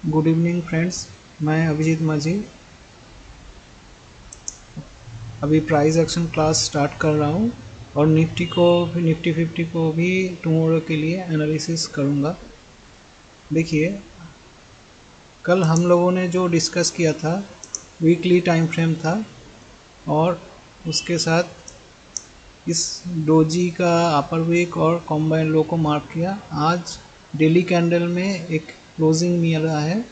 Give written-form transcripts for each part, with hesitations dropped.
Good evening friends, मैं अभिजीत माझी अभी प्राइस एक्शन क्लास स्टार्ट कर रहा हूँ और निफ्टी 50 को भी टुमारो के लिए एनालिसिस करूँगा। देखिए, कल हम लोगों ने जो डिस्कस किया था वीकली टाइम फ्रेम था और उसके साथ इस डोजी का अपर वीक और कॉम्बाइन लो को मार्क किया। आज डेली कैंडल में एक क्लोजिंग मिल रहा है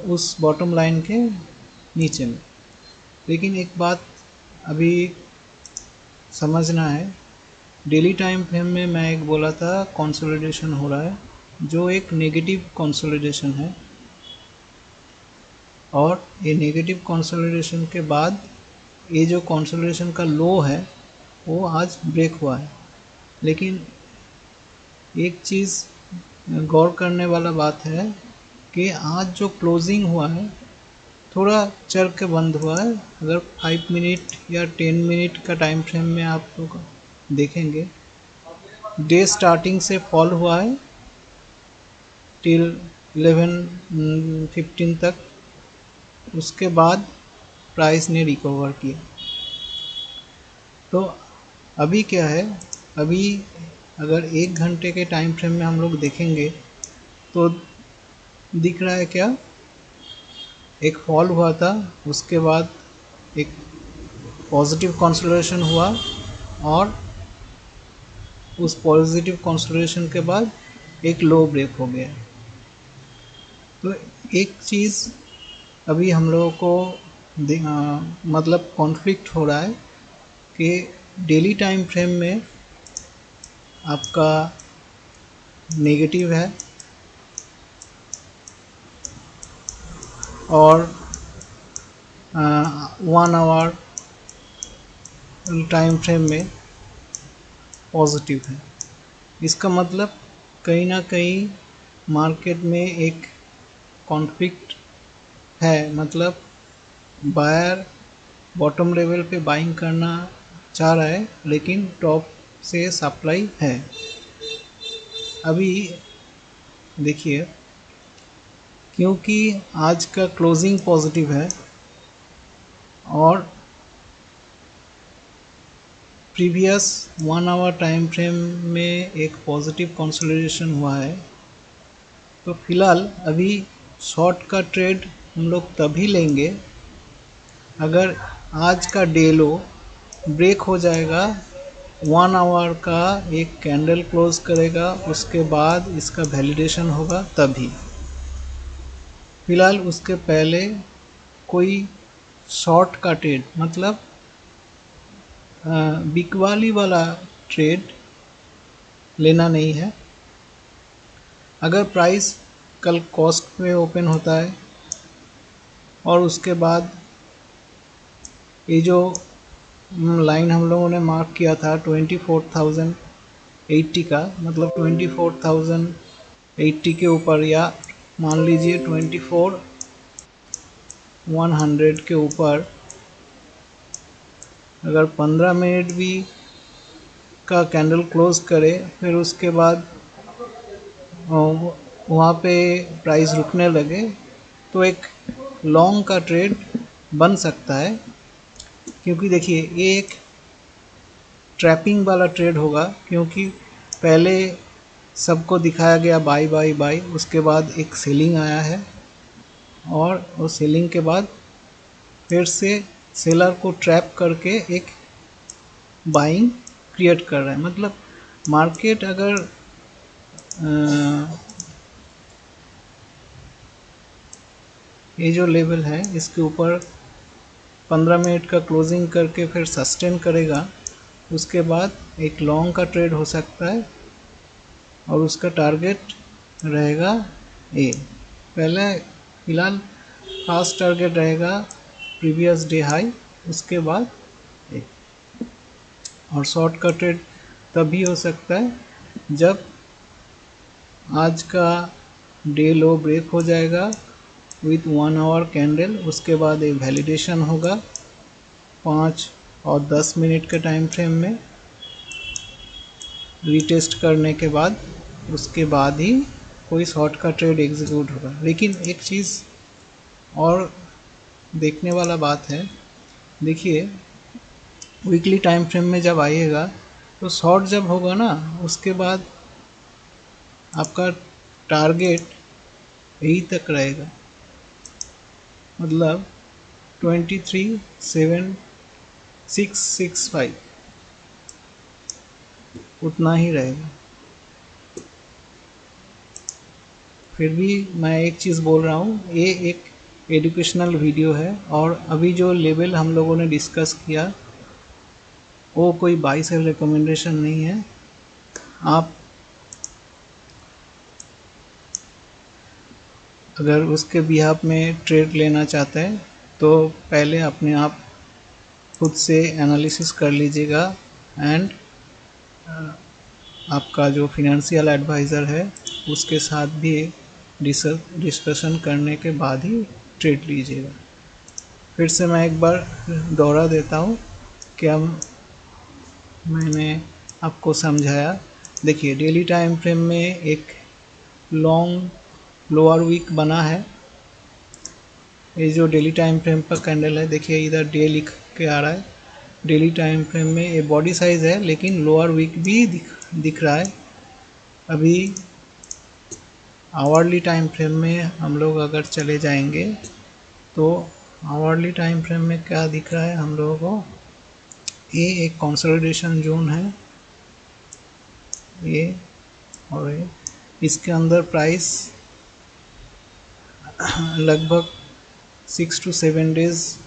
उस बॉटम लाइन के नीचे में। लेकिन एक बात अभी समझना है, डेली टाइम फ्रेम में मैं एक बोला था कंसोलिडेशन हो रहा है, जो एक नेगेटिव कंसोलिडेशन है और ये नेगेटिव कंसोलिडेशन के बाद ये जो कंसोलिडेशन का लो है वो आज ब्रेक हुआ है। लेकिन एक चीज़ गौर करने वाला बात है कि आज जो क्लोजिंग हुआ है थोड़ा चढ़ के बंद हुआ है। अगर 5 मिनट या 10 मिनट का टाइम फ्रेम में आप लोग देखेंगे, डे स्टार्टिंग से फॉल हुआ है टिल 11:15 तक, उसके बाद प्राइस ने रिकवर किया। तो अभी क्या है, अभी अगर 1 घंटे के टाइम फ्रेम में हम लोग देखेंगे तो दिख रहा है क्या, एक फॉल हुआ था, उसके बाद एक पॉजिटिव कंसोलिडेशन हुआ और उस पॉजिटिव कंसोलिडेशन के बाद एक लो ब्रेक हो गया। तो एक चीज़ अभी हम लोगों को मतलब कॉन्फ्लिक्ट हो रहा है कि डेली टाइम फ्रेम में आपका नेगेटिव है और 1 आवर टाइम फ्रेम में पॉजिटिव है। इसका मतलब कहीं ना कहीं मार्केट में एक कॉन्फ्लिक्ट है, मतलब बायर बॉटम लेवल पे बाइंग करना चाह रहा है लेकिन टॉप से सप्लाई है। अभी देखिए, क्योंकि आज का क्लोजिंग पॉजिटिव है और प्रीवियस 1 आवर टाइम फ्रेम में एक पॉजिटिव कंसोलिडेशन हुआ है, तो फिलहाल अभी शॉर्ट का ट्रेड हम लोग तभी लेंगे अगर आज का डे लो ब्रेक हो जाएगा, 1 आवर का एक कैंडल क्लोज करेगा, उसके बाद इसका वैलिडेशन होगा तभी। फिलहाल उसके पहले कोई शॉर्ट का ट्रेड, मतलब बिकवाली वाला ट्रेड लेना नहीं है। अगर प्राइस कल कॉस्ट में ओपन होता है और उसके बाद ये जो लाइन हम लोगों ने मार्क किया था 24,080 का, मतलब 24,080 के ऊपर, या मान लीजिए 24,100 के ऊपर अगर 15 मिनट भी का कैंडल क्लोज करे, फिर उसके बाद वहाँ पे प्राइस रुकने लगे, तो एक लॉन्ग का ट्रेड बन सकता है। क्योंकि देखिए, ये एक ट्रैपिंग वाला ट्रेड होगा, क्योंकि पहले सबको दिखाया गया बाई बाई बाई, उसके बाद एक सेलिंग आया है और उस सेलिंग के बाद फिर से सेलर को ट्रैप करके एक बाइंग क्रिएट कर रहा है। मतलब मार्केट अगर ये जो लेवल है इसके ऊपर 15 मिनट का क्लोजिंग करके फिर सस्टेन करेगा, उसके बाद एक लॉन्ग का ट्रेड हो सकता है और उसका टारगेट रहेगा ए। पहले फिलहाल फास्ट टारगेट रहेगा प्रीवियस डे हाई, उसके बाद ए। और शॉर्ट का ट्रेड तभी हो सकता है जब आज का डे लो ब्रेक हो जाएगा विथ 1 आवर कैंडल, उसके बाद एक वैलिडेशन होगा 5 और 10 मिनट के टाइम फ्रेम में, रीटेस्ट करने के बाद उसके बाद ही कोई शॉर्ट का ट्रेड एग्जीक्यूट होगा। लेकिन एक चीज़ और देखने वाला बात है, देखिए वीकली टाइम फ्रेम में जब आइएगा तो शॉर्ट जब होगा ना, उसके बाद आपका टारगेट यही तक रहेगा, मतलब 23,765 उतना ही रहेगा। फिर भी मैं एक चीज़ बोल रहा हूँ, ये एक एजुकेशनल वीडियो है और अभी जो लेवल हम लोगों ने डिस्कस किया वो कोई बाई सेल रिकमेंडेशन नहीं है। आप अगर उसके बिहाफ में ट्रेड लेना चाहते हैं तो पहले अपने आप खुद से एनालिसिस कर लीजिएगा एंड आपका जो फिनेंशियल एडवाइज़र है उसके साथ भी डिस्कशन करने के बाद ही ट्रेड लीजिएगा। फिर से मैं एक बार दोहरा देता हूँ क्या मैंने आपको समझाया। देखिए डेली टाइम फ्रेम में एक लॉन्ग लोअर वीक बना है, ये जो डेली टाइम फ्रेम पर कैंडल है, देखिए इधर डे लिख के आ रहा है। डेली टाइम फ्रेम में ये बॉडी साइज है लेकिन लोअर वीक भी दिख रहा है। अभी आवरली टाइम फ्रेम में हम लोग अगर चले जाएंगे तो आवरली टाइम फ्रेम में क्या दिख रहा है हम लोगों को, ये एक कंसोलिडेशन जोन है ये, और ये इसके अंदर प्राइस लगभग 6 to 7 डेज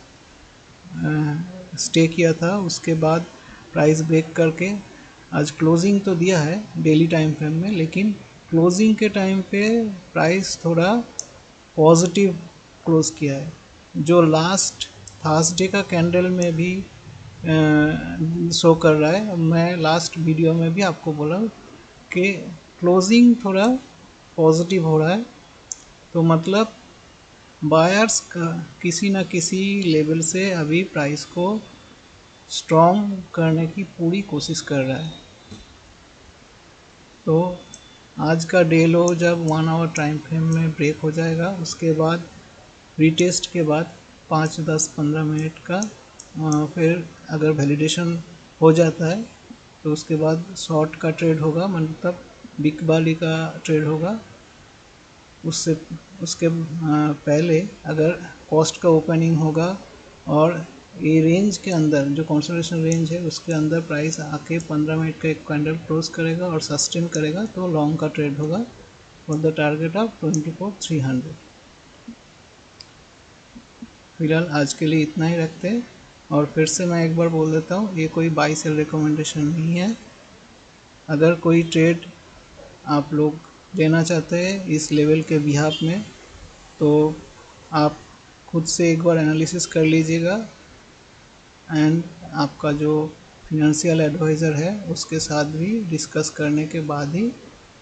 स्टे किया था। उसके बाद प्राइस ब्रेक करके आज क्लोजिंग तो दिया है डेली टाइम फ्रेम में, लेकिन क्लोजिंग के टाइम पे प्राइस थोड़ा पॉजिटिव क्लोज किया है। जो लास्ट थर्सडे का कैंडल में भी शो कर रहा है। मैं लास्ट वीडियो में भी आपको बोला कि क्लोजिंग थोड़ा पॉजिटिव हो रहा है, तो मतलब बायर्स का किसी न किसी लेवल से अभी प्राइस को स्ट्रॉन्ग करने की पूरी कोशिश कर रहा है। तो आज का डे लो जब 1 आवर टाइम फ्रेम में ब्रेक हो जाएगा, उसके बाद रीटेस्ट के बाद 5, 10, 15 मिनट का फिर अगर वैलिडेशन हो जाता है तो उसके बाद शॉर्ट का ट्रेड होगा, मतलब बिग वाली का ट्रेड होगा। उसके पहले अगर कॉस्ट का ओपनिंग होगा और ये रेंज के अंदर जो कंसोलिडेशन रेंज है उसके अंदर प्राइस आके 15 मिनट का एक कैंडल क्लोज करेगा और सस्टेन करेगा तो लॉन्ग का ट्रेड होगा फॉर द टारगेट ऑफ 24,300। फिलहाल आज के लिए इतना ही रखते हैं और फिर से मैं एक बार बोल देता हूँ, ये कोई बाई सेल रिकमेंडेशन नहीं है। अगर कोई ट्रेड आप लोग लेना चाहते हैं इस लेवल के बिहाफ में तो आप खुद से एक बार एनालिसिस कर लीजिएगा एंड आपका जो फिनेंशियल एडवाइज़र है उसके साथ भी डिस्कस करने के बाद ही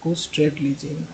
कुछ ट्रेड लीजिएगा।